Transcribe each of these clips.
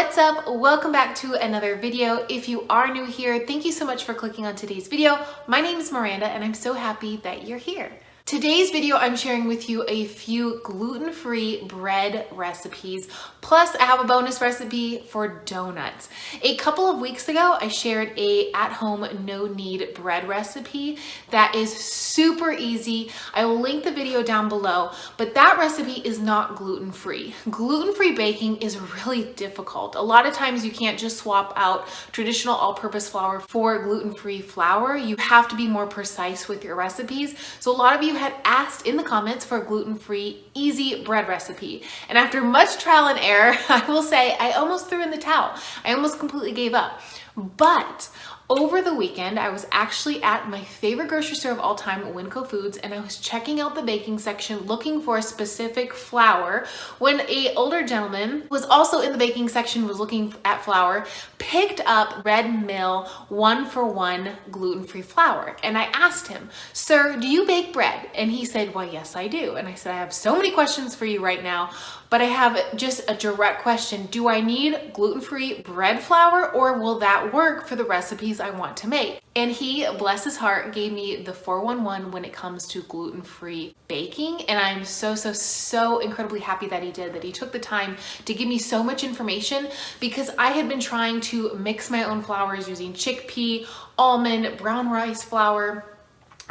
What's up? Welcome back to another video. If you are new here, thank you so much for clicking on today's video. My name is Miranda and I'm so happy that you're here. Today's video, I'm sharing with you a few gluten-free bread recipes, plus I have a bonus recipe for donuts. A couple of weeks ago, I shared a at-home no-knead bread recipe that is super easy. I will link the video down below, but that recipe is not gluten-free. Gluten-free baking is really difficult. A lot of times you can't just swap out traditional all-purpose flour for gluten-free flour. You have to be more precise with your recipes. So a lot of you had asked in the comments for a gluten-free easy bread recipe, and after much trial and error, I will say I almost threw in the towel. I almost completely gave up. But over the weekend, I was actually at my favorite grocery store of all time, Winco Foods, and I was checking out the baking section looking for a specific flour when an older gentleman was also in the baking section, was looking at flour, picked up Red Mill 1-for-1 gluten-free flour. And I asked him, "Sir, do you bake bread?" And he said, "Well, yes, I do." And I said, "I have so many questions for you right now, but I have just a direct question. Do I need gluten-free bread flour, or will that work for the recipes I want to make?" And he, bless his heart, gave me the 411 when it comes to gluten-free baking. And I'm so incredibly happy that he did, that he took the time to give me so much information, because I had been trying to mix my own flours using chickpea, almond, brown rice flour,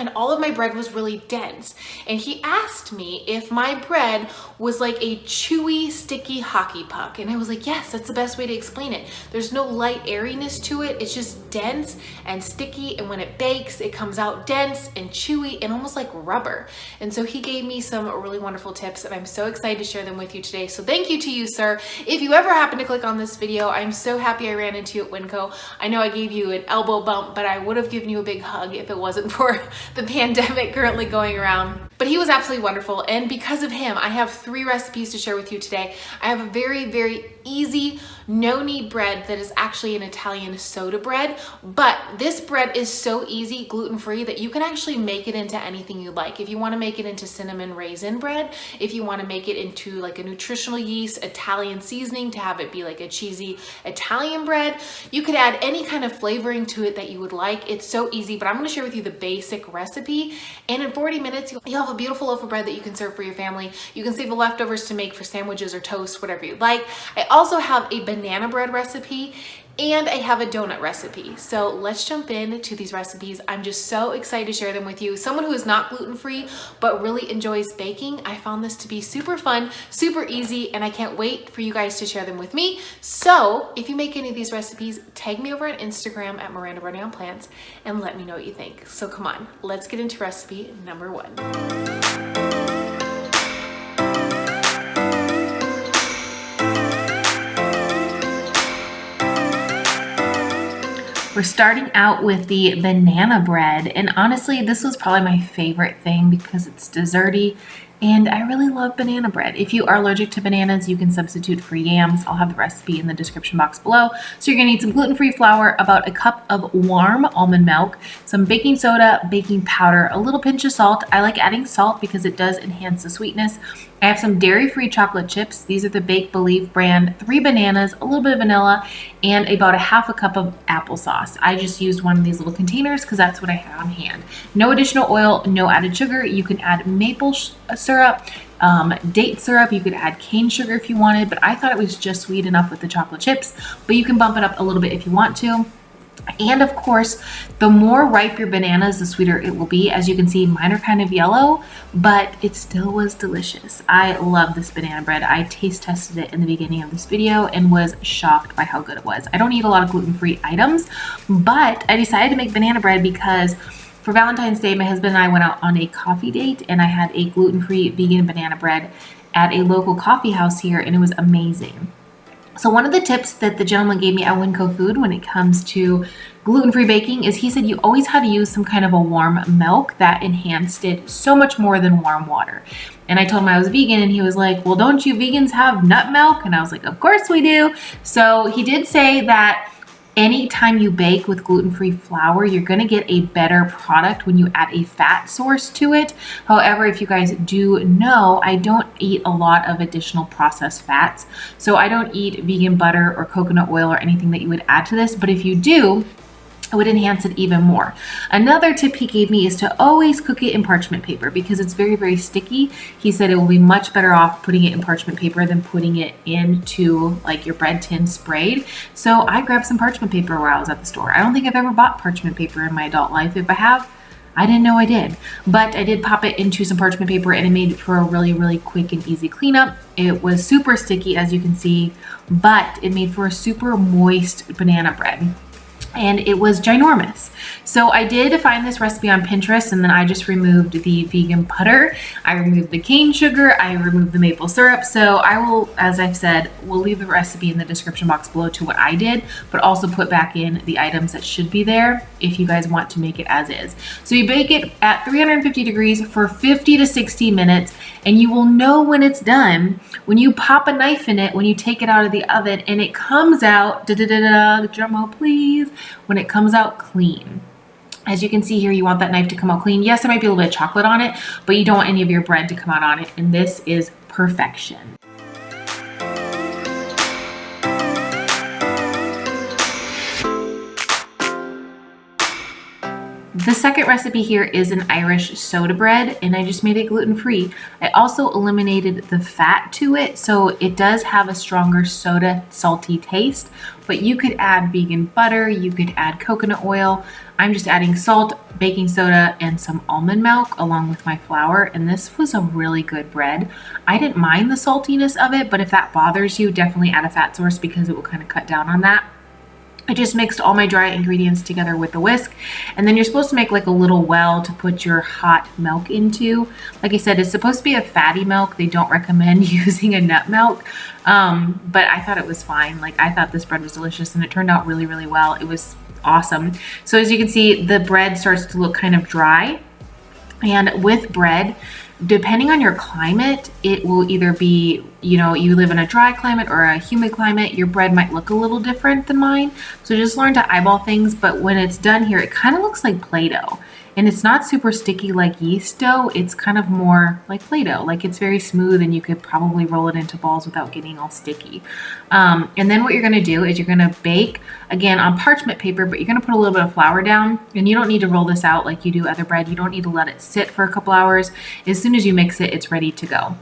and all of my bread was really dense. And he asked me if my bread was like a chewy, sticky hockey puck. And I was like, yes, that's the best way to explain it. There's no light airiness to it. It's just dense and sticky. And when it bakes, it comes out dense and chewy and almost like rubber. And so he gave me some really wonderful tips, and I'm so excited to share them with you today. So thank you to you, sir. If you ever happen to click on this video, I'm so happy I ran into you at Winco. I know I gave you an elbow bump, but I would have given you a big hug if it wasn't for the pandemic currently going around. But he was absolutely wonderful, and because of him, I have 3 recipes to share with you today. I have a very easy no-knead bread that is actually an Italian soda bread, but this bread is so easy, gluten-free, that you can actually make it into anything you like. If you want to make it into cinnamon raisin bread, if you want to make it into like a nutritional yeast Italian seasoning to have it be like a cheesy Italian bread, you could add any kind of flavoring to it that you would like. It's so easy, but I'm going to share with you the basic recipe, and in 40 minutes you'll have a beautiful loaf of bread that you can serve for your family. You can save the leftovers to make for sandwiches or toast, whatever you like. I also have a banana bread recipe, and I have a donut recipe. So let's jump into these recipes. I'm just so excited to share them with you. Someone who is not gluten-free but really enjoys baking, I found this to be super fun, super easy, and I can't wait for you guys to share them with me. So if you make any of these recipes, tag me over on Instagram at Miranda Running on Plants and let me know what you think. So come on, let's get into recipe number 1. We're starting out with the banana bread, and honestly, this was probably my favorite thing because it's desserty, and I really love banana bread. If you are allergic to bananas, you can substitute for yams. I'll have the recipe in the description box below. So you're gonna need some gluten-free flour, about a cup of warm almond milk, some baking soda, baking powder, a little pinch of salt. I like adding salt because it does enhance the sweetness. I have some dairy-free chocolate chips. These are the Bake Believe brand, 3 bananas, a little bit of vanilla, and about a half a cup of applesauce. I just used one of these little containers because that's what I had on hand. No additional oil, no added sugar. You can add maple syrup, date syrup. You could add cane sugar if you wanted, but I thought it was just sweet enough with the chocolate chips, but you can bump it up a little bit if you want to. And of course, the more ripe your bananas, the sweeter it will be. As you can see, mine are kind of yellow, but it still was delicious. I love this banana bread. I taste tested it in the beginning of this video and was shocked by how good it was. I don't eat a lot of gluten-free items, but I decided to make banana bread because for Valentine's Day, my husband and I went out on a coffee date, and I had a gluten-free vegan banana bread at a local coffee house here, and it was amazing. So one of the tips that the gentleman gave me at Winco Food when it comes to gluten-free baking is he said you always had to use some kind of a warm milk that enhanced it so much more than warm water. And I told him I was vegan, and he was like, "Well, don't you vegans have nut milk?" And I was like, "Of course we do." So he did say that Anytime you bake with gluten-free flour, you're going to get a better product when you add a fat source to it. However, if you guys do know, I don't eat a lot of additional processed fats. So I don't eat vegan butter or coconut oil or anything that you would add to this. But if you do, it would enhance it even more. Another tip he gave me is to always cook it in parchment paper because it's very, very sticky. He said it will be much better off putting it in parchment paper than putting it into like your bread tin sprayed. So I grabbed some parchment paper while I was at the store. I don't think I've ever bought parchment paper in my adult life. If I have, I didn't know I did, but I did pop it into some parchment paper and it made for a really, really quick and easy cleanup. It was super sticky, as you can see, but it made for a super moist banana bread. And it was ginormous. So I did find this recipe on Pinterest, and then I just removed the vegan butter. I removed the cane sugar. I removed the maple syrup. So I will, as I've said, we'll leave the recipe in the description box below to what I did, but also put back in the items that should be there if you guys want to make it as is. So you bake it at 350 degrees for 50 to 60 minutes, and you will know when it's done when you pop a knife in it, when you take it out of the oven, and it comes out, drum roll please, when it comes out clean. As you can see here, you want that knife to come out clean. Yes, there might be a little bit of chocolate on it, but you don't want any of your bread to come out on it, and this is perfection. The second recipe here is an Irish soda bread, and I just made it gluten-free. I also eliminated the fat to it, so it does have a stronger soda salty taste, but you could add vegan butter, you could add coconut oil. I'm just adding salt, baking soda, and some almond milk along with my flour, and this was a really good bread. I didn't mind the saltiness of it, but if that bothers you, definitely add a fat source because it will kind of cut down on that. I just mixed all my dry ingredients together with a whisk, and then you're supposed to make like a little well to put your hot milk into. Like I said, it's supposed to be a fatty milk. They don't recommend using a nut milk, but I thought it was fine. Like I thought this bread was delicious, and it turned out really, really well. It was awesome. So as you can see, the bread starts to look kind of dry, and with bread, depending on your climate, it will either be, you live in a dry climate or a humid climate, your bread might look a little different than mine. So just learn to eyeball things, but when it's done here, it kind of looks like Play-Doh. And it's not super sticky like yeast dough. It's kind of more like Play-Doh. Like it's very smooth, and you could probably roll it into balls without getting all sticky. And then what you're gonna do is you're gonna bake, again, on parchment paper, but you're gonna put a little bit of flour down, and you don't need to roll this out like you do other bread. You don't need to let it sit for a couple hours. As soon as you mix it, it's ready to go.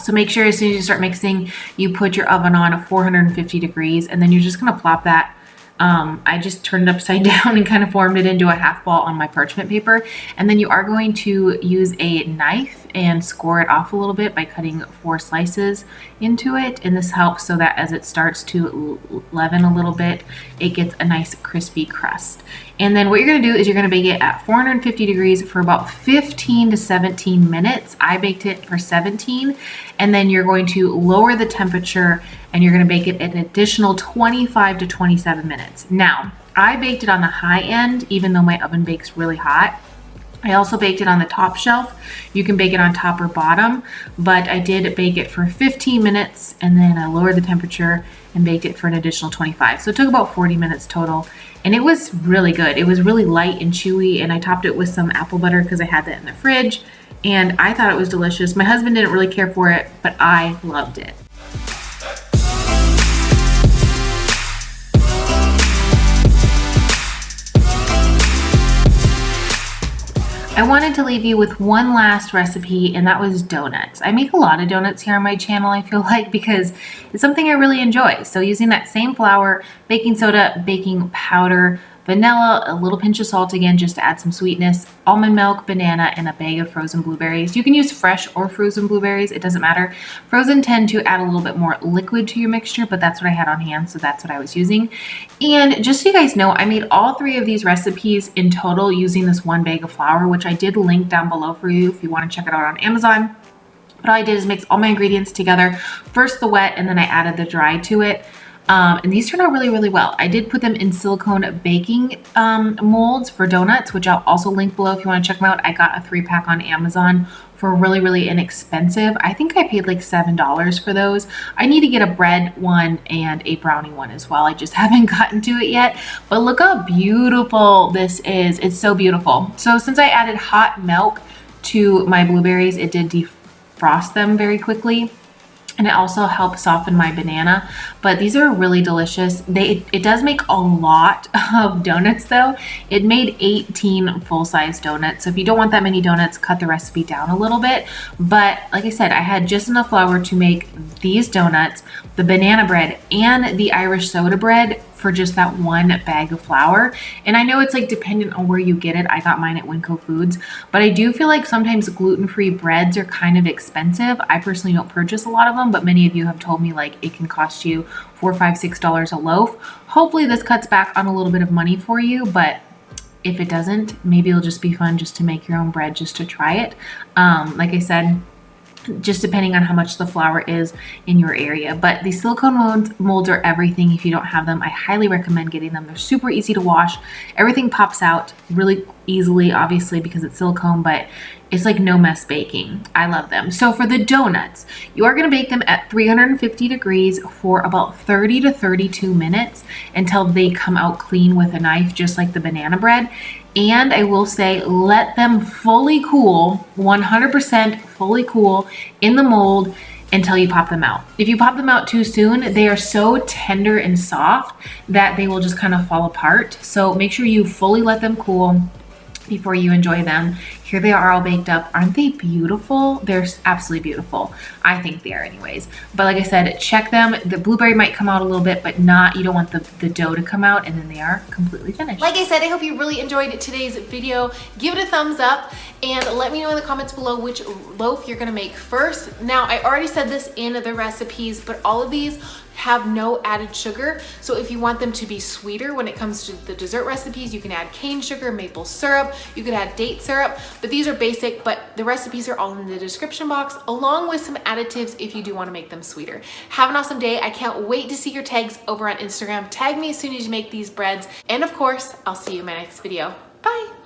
So make sure as soon as you start mixing, you put your oven on at 450 degrees, and then you're just gonna plop that. I just turned it upside down and kind of formed it into a half ball on my parchment paper. And then you are going to use a knife and score it off a little bit by cutting 4 slices into it. And this helps so that as it starts to leaven a little bit, it gets a nice crispy crust. And then what you're gonna do is you're gonna bake it at 450 degrees for about 15 to 17 minutes. I baked it for 17, and then you're going to lower the temperature and you're gonna bake it an additional 25 to 27 minutes. Now, I baked it on the high end, even though my oven bakes really hot. I also baked it on the top shelf. You can bake it on top or bottom, but I did bake it for 15 minutes, and then I lowered the temperature and baked it for an additional 25. So it took about 40 minutes total, and it was really good. It was really light and chewy, and I topped it with some apple butter because I had that in the fridge, and I thought it was delicious. My husband didn't really care for it, but I loved it. I wanted to leave you with one last recipe, and that was donuts. I make a lot of donuts here on my channel, I feel like, because it's something I really enjoy. So using that same flour, baking soda, baking powder, vanilla, a little pinch of salt again just to add some sweetness, almond milk, banana, and a bag of frozen blueberries. You can use fresh or frozen blueberries, it doesn't matter. Frozen tend to add a little bit more liquid to your mixture, but that's what I had on hand, so that's what I was using. And just so you guys know, I made all 3 of these recipes in total using this one bag of flour, which I did link down below for you if you want to check it out on Amazon. But all I did is mix all my ingredients together, first the wet, and then I added the dry to it. And these turned out really, really well. I did put them in silicone baking molds for donuts, which I'll also link below if you want to check them out. I got a 3-pack on Amazon for really, really inexpensive. I think I paid like $7 for those. I need to get a bread one and a brownie one as well. I just haven't gotten to it yet, but look how beautiful this is. It's so beautiful. So since I added hot milk to my blueberries, it did defrost them very quickly. And it also helps soften my banana, but these are really delicious. It does make a lot of donuts though. It made 18 full-size donuts. So if you don't want that many donuts, cut the recipe down a little bit. But like I said, I had just enough flour to make these donuts, the banana bread, and the Irish soda bread for just that one bag of flour. And I know it's like dependent on where you get it. I got mine at Winco Foods, but I do feel like sometimes gluten-free breads are kind of expensive. I personally don't purchase a lot of them, but many of you have told me like it can cost you $4, $5, $6 a loaf. Hopefully this cuts back on a little bit of money for you, but if it doesn't, maybe it'll just be fun just to make your own bread, just to try it. Like I said, just depending on how much the flour is in your area. But these silicone molds are everything. If you don't have them, I highly recommend getting them. They're super easy to wash. Everything pops out really easily, obviously, because it's silicone, but it's like no mess baking. I love them. So for the donuts, you are gonna bake them at 350 degrees for about 30 to 32 minutes until they come out clean with a knife, just like the banana bread. And I will say, let them fully cool, 100% fully cool in the mold until you pop them out. If you pop them out too soon, they are so tender and soft that they will just kind of fall apart. So make sure you fully let them cool before you enjoy them. Here they are all baked up. Aren't they beautiful? They're absolutely beautiful. I think they are anyways. But like I said, check them. The blueberry might come out a little bit, but not, you don't want the dough to come out, and then they are completely finished. Like I said, I hope you really enjoyed today's video. Give it a thumbs up and let me know in the comments below which loaf you're gonna make first. Now, I already said this in the recipes, but all of these have no added sugar. So if you want them to be sweeter when it comes to the dessert recipes, you can add cane sugar, maple syrup, you could add date syrup, but these are basic, but the recipes are all in the description box, along with some additives if you do want to make them sweeter. Have an awesome day. I can't wait to see your tags over on Instagram. Tag me as soon as you make these breads. And of course, I'll see you in my next video. Bye.